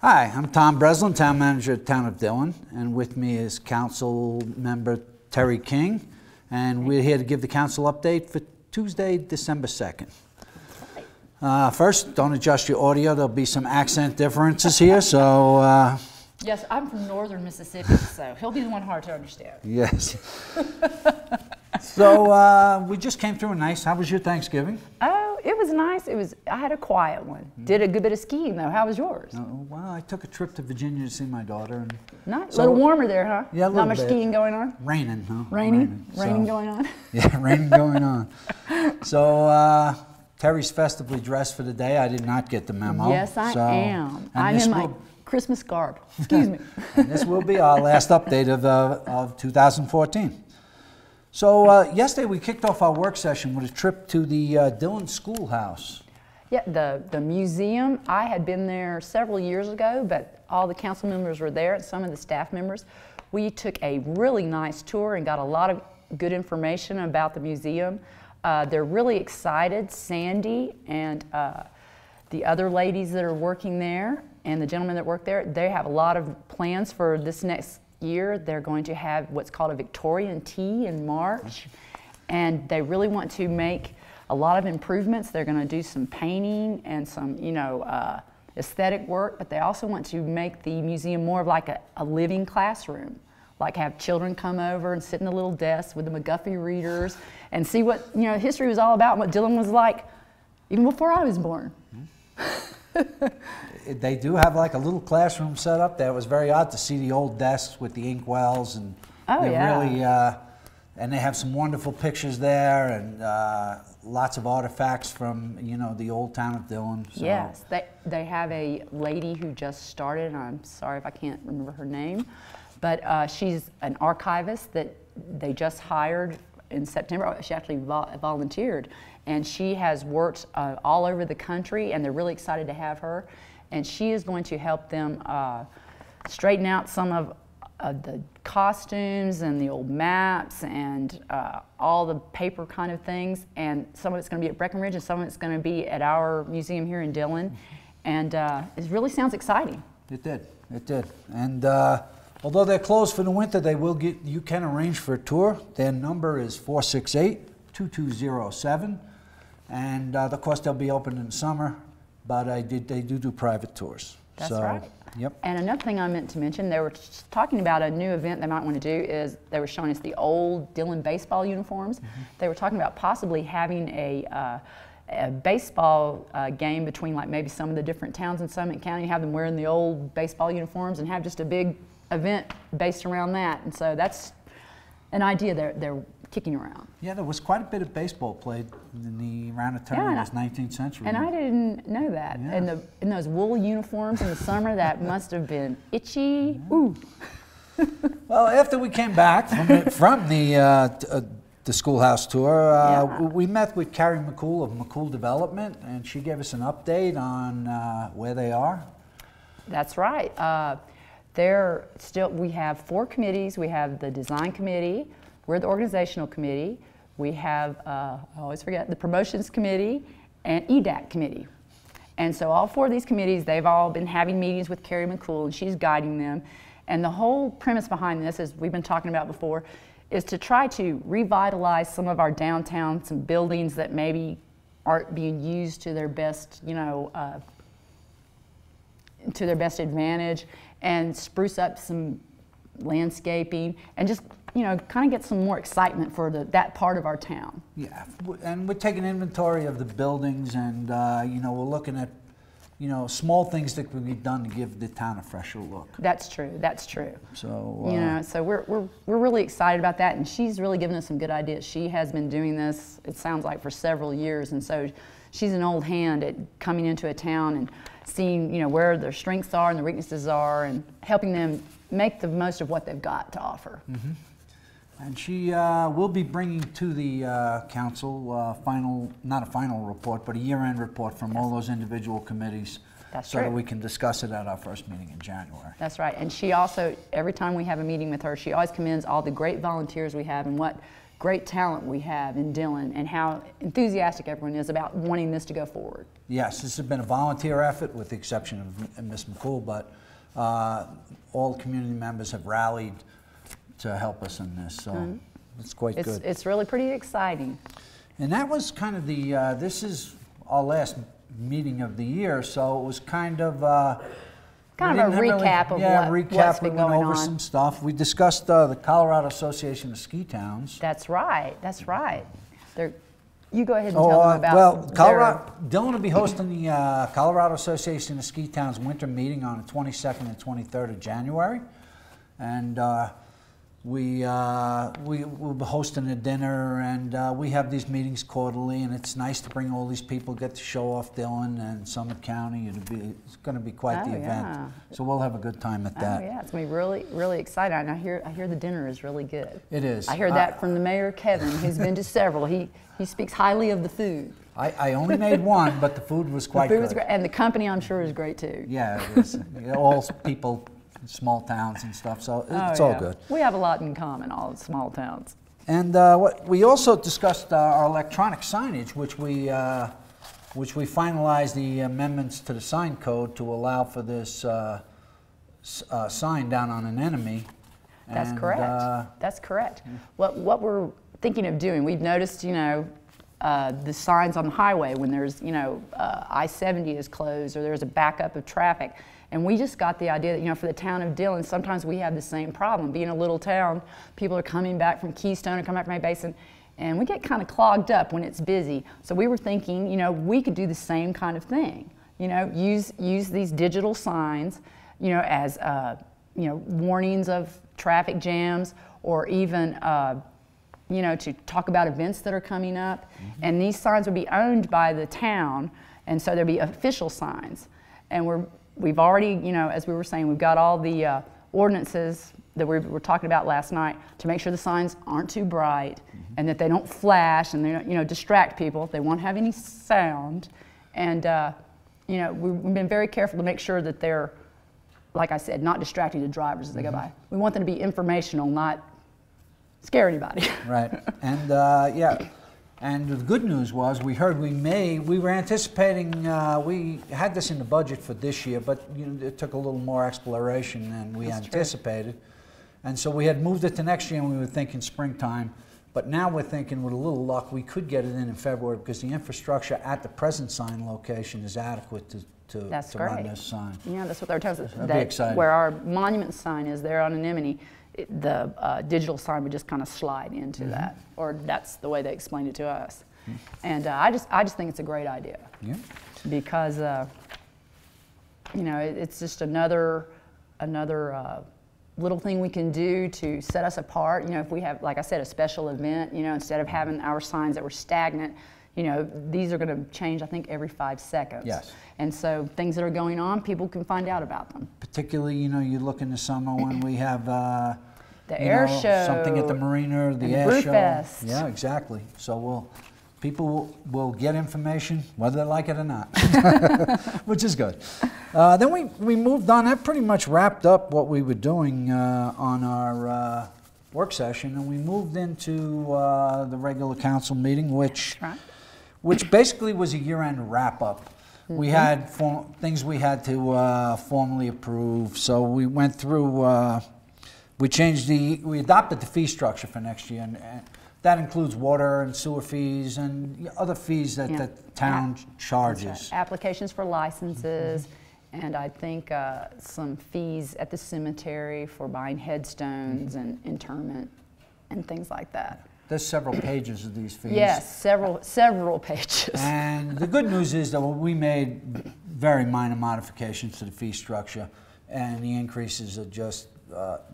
Hi, I'm Tom Breslin, Town Manager of the Town of Dillon, and with me is Council Member Terry King, and we're here to give the council update for Tuesday, December 2nd. First, don't adjust your audio. There'll be some accent differences here, so... Yes, I'm from northern Mississippi, so he'll be the one hard to understand. Yes. So we just came through a nice. How was your Thanksgiving? Oh, it was nice. I had a quiet one. Did a good bit of skiing though. How was yours? Well, I took a trip to Virginia to see my daughter. And nice. A little warmer there, huh? Yeah, a little Not much bit. Skiing going on? Raining, huh? Raining So, going on? Yeah, raining going on. So Terry's festively dressed for the day. I did not get the memo. Yes, I am. I'm in my Christmas garb. Excuse me. And this will be our last update of 2014. So yesterday we kicked off our work session with a trip to the Dillon Schoolhouse. Yeah, the museum. I had been there several years ago, but all the council members were there and some of the staff members. We took a really nice tour and got a lot of good information about the museum. They're really excited, Sandy and the other ladies that are working there and the gentlemen that work there, they have a lot of plans for this next year. They're going to have what's called a Victorian tea in March, and they really want to make a lot of improvements. They're going to do some painting and some, aesthetic work, but they also want to make the museum more of like a living classroom, like have children come over and sit in the little desks with the McGuffey readers and see what history was all about and what Dillon was like even before I was born. They do have like a little classroom set up there. It was very odd to see the old desks with the inkwells, and really, and they have some wonderful pictures there and lots of artifacts from the old town of Dillon. So. Yes, they have a lady who just started, and I'm sorry if I can't remember her name, but she's an archivist that they just hired in September. She actually volunteered, and she has worked all over the country, and they're really excited to have her. And she is going to help them straighten out some of the costumes and the old maps and all the paper kind of things. And some of it's going to be at Breckenridge, and some of it's going to be at our museum here in Dillon. And it really sounds exciting. It did. And although they're closed for the winter, you can arrange for a tour. Their number is 468-2207. And of course, they'll be open in the summer. But they do private tours. That's right. Yep. And another thing I meant to mention, they were talking about a new event they might want to do is they were showing us the old Dillon baseball uniforms. They were talking about possibly having a baseball game between like maybe some of the different towns in Summit County, have them wearing the old baseball uniforms and have just a big event based around that. And so that's an idea they're kicking around. Yeah, there was quite a bit of baseball played around the turn of the 19th century. And I didn't know that. Yeah. And in those wool uniforms in the summer, that must have been itchy. Yeah. Ooh. Well, after we came back from the schoolhouse tour, we met with Carrie McCool of McCool Development, and she gave us an update on where they are. That's right. We have 4 committees. We have the design committee. We're the organizational committee. We have, I always forget, the promotions committee and EDAC committee. And so all 4 of these committees, they've all been having meetings with Carrie McCool, and she's guiding them. And the whole premise behind this, as we've been talking about before, is to try to revitalize some of our downtown, some buildings that maybe aren't being used to their best, to their best advantage, and spruce up some landscaping and just kind of get some more excitement for that part of our town. Yeah, and we're taking inventory of the buildings, and we're looking at small things that could be done to give the town a fresher look. That's true. So so we're really excited about that, and she's really given us some good ideas. She has been doing this, it sounds like, for several years, and so she's an old hand at coming into a town and seeing where their strengths are and their weaknesses are, and helping them make the most of what they've got to offer. And she will be bringing to the council not a final report, but a year-end report from all those individual committees. That's so true. that we can discuss it at our first meeting in January. That's right. And she also, every time we have a meeting with her, she always commends all the great volunteers we have and what great talent we have in Dillon and how enthusiastic everyone is about wanting this to go forward. Yes, this has been a volunteer effort with the exception of Ms. McCool, but all community members have rallied to help us in this, so it's quite good. It's really pretty exciting. And that was kind of the, this is our last meeting of the year, so it was kind of kind of a recap of what's been going on. We went over some stuff. We discussed the Colorado Association of Ski Towns. That's right. That's right. You go ahead and tell them about. Well, Dillon will be hosting the Colorado Association of Ski Towns winter meeting on the 22nd and 23rd of January, and we'll be hosting a dinner, and we have these meetings quarterly, and it's nice to bring all these people, get to show off Dillon and Summit County. It's going to be quite the event, so we'll have a good time at that. Oh yeah, it's going to be really, really exciting. And I hear the dinner is really good. It is. I heard that from the mayor, Kevin, who's been to several. He speaks highly of the food. I only made one, but the food was quite good. The food was great, and the company I'm sure is great too. Yeah, it is. All people. Small towns and stuff, so it's all good. We have a lot in common, all the small towns. And we also discussed our electronic signage, which we finalized the amendments to the sign code to allow for this sign down on an enemy. That's correct. That's correct. What we're thinking of doing, we've noticed, the signs on the highway when there's, I-70 is closed or there's a backup of traffic. And we just got the idea that, for the town of Dillon, sometimes we have the same problem. Being a little town, people are coming back from Keystone or coming back from May Basin, and we get kind of clogged up when it's busy. So we were thinking, we could do the same kind of thing. Use these digital signs, as, warnings of traffic jams, or even, to talk about events that are coming up. And these signs would be owned by the town, and so there'd be official signs. And we've already, as we were saying, we've got all the ordinances that we were talking about last night to make sure the signs aren't too bright and that they don't flash and they don't, distract people. They won't have any sound. And, we've been very careful to make sure that they're, like I said, not distracting the drivers as they go by. We want them to be informational, not scare anybody. Right. And, and the good news was we heard we were anticipating, we had this in the budget for this year, but it took a little more exploration than we anticipated. And so we had moved it to next year and we were thinking springtime. But now we're thinking with a little luck we could get it in February because the infrastructure at the present sign location is adequate to run this sign. Yeah, that's what they were telling us. That'd be exciting. Where our monument sign is there on Anemone, the digital sign would just kind of slide into that, or that's the way they explained it to us. And I just think it's a great idea. Yeah. Because it's just another little thing we can do to set us apart. If we have, like I said, a special event, instead of having our signs that were stagnant, these are going to change, I think, every 5 seconds. Yes. And so things that are going on, people can find out about them. Particularly, you look in the summer when we have the air show, something at the marina, the air show. Fest. Yeah, exactly. So people will get information whether they like it or not, which is good. Then we moved on. That pretty much wrapped up what we were doing on our work session, and we moved into the regular council meeting, which basically was a year-end wrap-up. We had things we had to formally approve, so we went through. We adopted the fee structure for next year, and that includes water and sewer fees and other fees that the town charges. Applications for licenses, and I think some fees at the cemetery for buying headstones and interment and things like that. There's several pages of these fees. Yes, several pages. And the good news is that we made very minor modifications to the fee structure, and the increases are just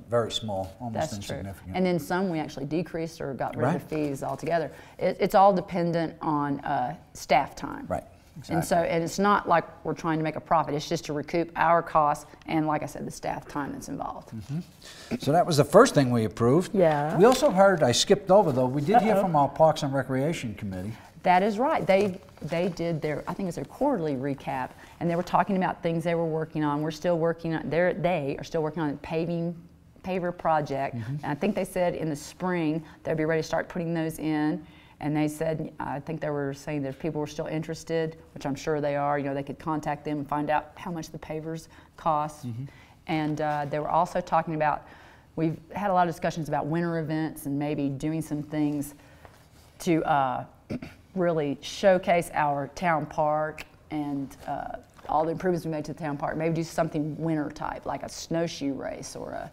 very small, almost insignificant. True. And then some we actually decreased or got rid of fees altogether. It's all dependent on staff time. Right. Exactly. And it's not like we're trying to make a profit. It's just to recoup our costs and, like I said, the staff time that's involved. So that was the first thing we approved. Yeah. We also heard, I skipped over though, we did hear from our Parks and Recreation Committee. That is right. They did their, I think it's their quarterly recap, and they were talking about things they were working on. We're still working on, they are still working on paving paver project. And I think they said in the spring they'd be ready to start putting those in. And they said, I think they were saying that if people were still interested, which I'm sure they are, you know, they could contact them and find out how much the pavers cost. And they were also talking about, we've had a lot of discussions about winter events and maybe doing some things to really showcase our town park and all the improvements we made to the town park. Maybe do something winter type, like a snowshoe race or a,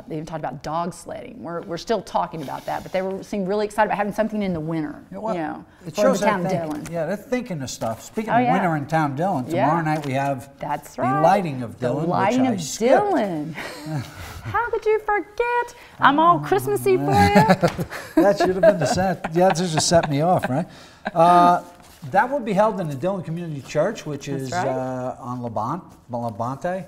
they even talked about dog sledding. We're still talking about that, but they seemed really excited about having something in the winter, well, you know, it for shows the town of that Dillon. Yeah, they're thinking of stuff. Speaking of winter in town Dillon, tomorrow night we have That's the right. lighting of Dillon, The lighting which I of skipped. Dillon. How could you forget? I'm all Christmassy for you. That should have been the set. Yeah, that just set me off, right? That will be held in the Dillon Community Church, which is on Labonte.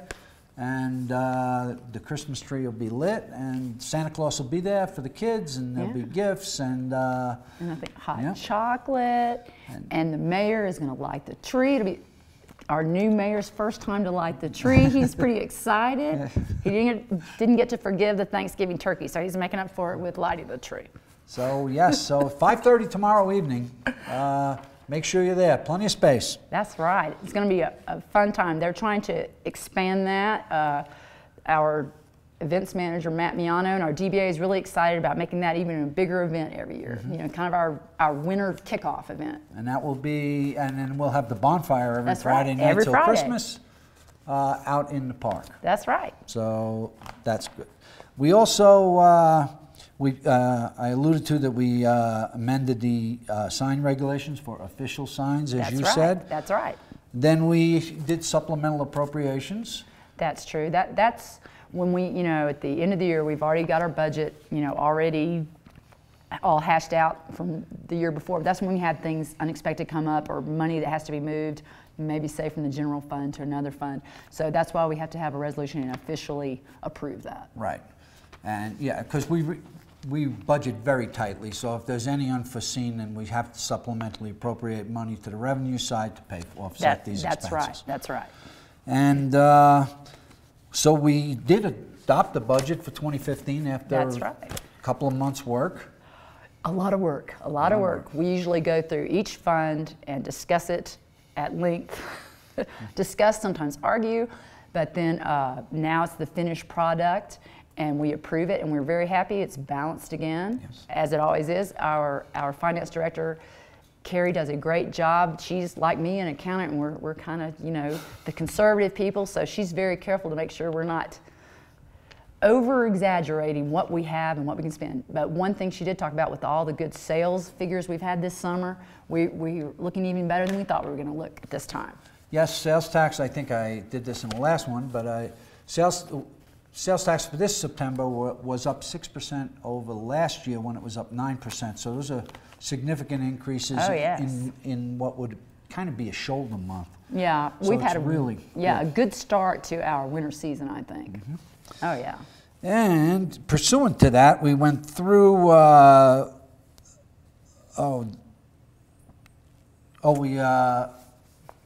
And the Christmas tree will be lit, and Santa Claus will be there for the kids, and there'll be gifts, and I think hot chocolate, and the mayor is going to light the tree. It'll be our new mayor's first time to light the tree. He's pretty excited. He didn't get to forgive the Thanksgiving turkey, so he's making up for it with lighting the tree. So yes, so 5:30 tomorrow evening. Make sure you're there. Plenty of space. That's right. It's going to be a fun time. They're trying to expand that. Our events manager, Matt Miano, and our DBA is really excited about making that even a bigger event every year. You know, kind of our winter kickoff event. And that will be, and then we'll have the bonfire every That's Friday right. night Every till Friday. Christmas out in the park. That's right. So that's good. We also, I alluded to that we amended the sign regulations for official signs, as you said. That's right. Then we did supplemental appropriations. That's true. That's when we, you know, at the end of the year, we've already got our budget, you know, already all hashed out from the year before. That's when we had things unexpected come up or money that has to be moved, maybe say from the general fund to another fund. So that's why we have to have a resolution and officially approve that. Right. And yeah, because we budget very tightly, so if there's any unforeseen, then we have to supplementally appropriate money to the revenue side to pay offset these expenses. That's right. That's right. And so we did adopt the budget for 2015 after a couple of months' work. A lot of work. A lot of work. We usually go through each fund and discuss it at length. Discuss, sometimes argue, but then now it's the finished product. And we approve it, and we're very happy. It's balanced again, as it always is. Our finance director, Carrie, does a great job. She's like me, an accountant, and we're kind of, you know, the conservative people, so she's very careful to make sure we're not over-exaggerating what we have and what we can spend. But one thing she did talk about with all the good sales figures we've had this summer, we're looking even better than we thought we were going to look at this time. Yes, sales tax, I think I did this in the last one, but sales tax for this September was up 6% over last year when it was up 9%. So those are significant increases in what would kind of be a shoulder month. Yeah, so we've had a good start to our winter season, I think. Oh yeah. And pursuant to that, we went through.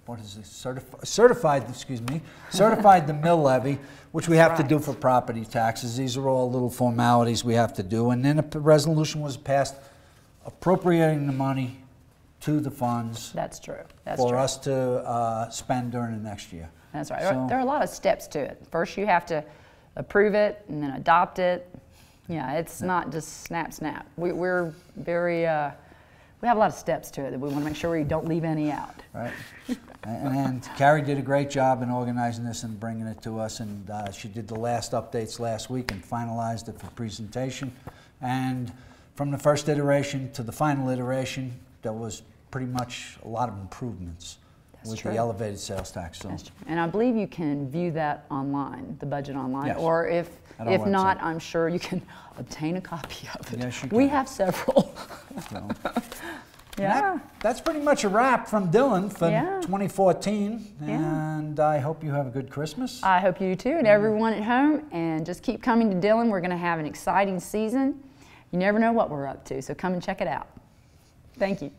What is this? Certified the mill levy, which we have to do for property taxes. These are all little formalities we have to do. And then a resolution was passed appropriating the money to the funds. That's true. For us to spend during the next year. That's right. So, there are a lot of steps to it. First, you have to approve it and then adopt it. Yeah, it's not just snap, snap. We're very. We have a lot of steps to it that we want to make sure we don't leave any out. Right. And Carrie did a great job in organizing this and bringing it to us, and she did the last updates last week and finalized it for presentation. And from the first iteration to the final iteration, there was pretty much a lot of improvements with the elevated sales tax. So. And I believe you can view that online, the budget online, or if not, I'm sure you can obtain a copy of it. Yes, you can. We have several. So. That's pretty much a wrap from Dillon for 2014, and I hope you have a good Christmas. I hope you do too, and everyone at home, and just keep coming to Dillon. We're going to have an exciting season. You never know what we're up to, so come and check it out. Thank you.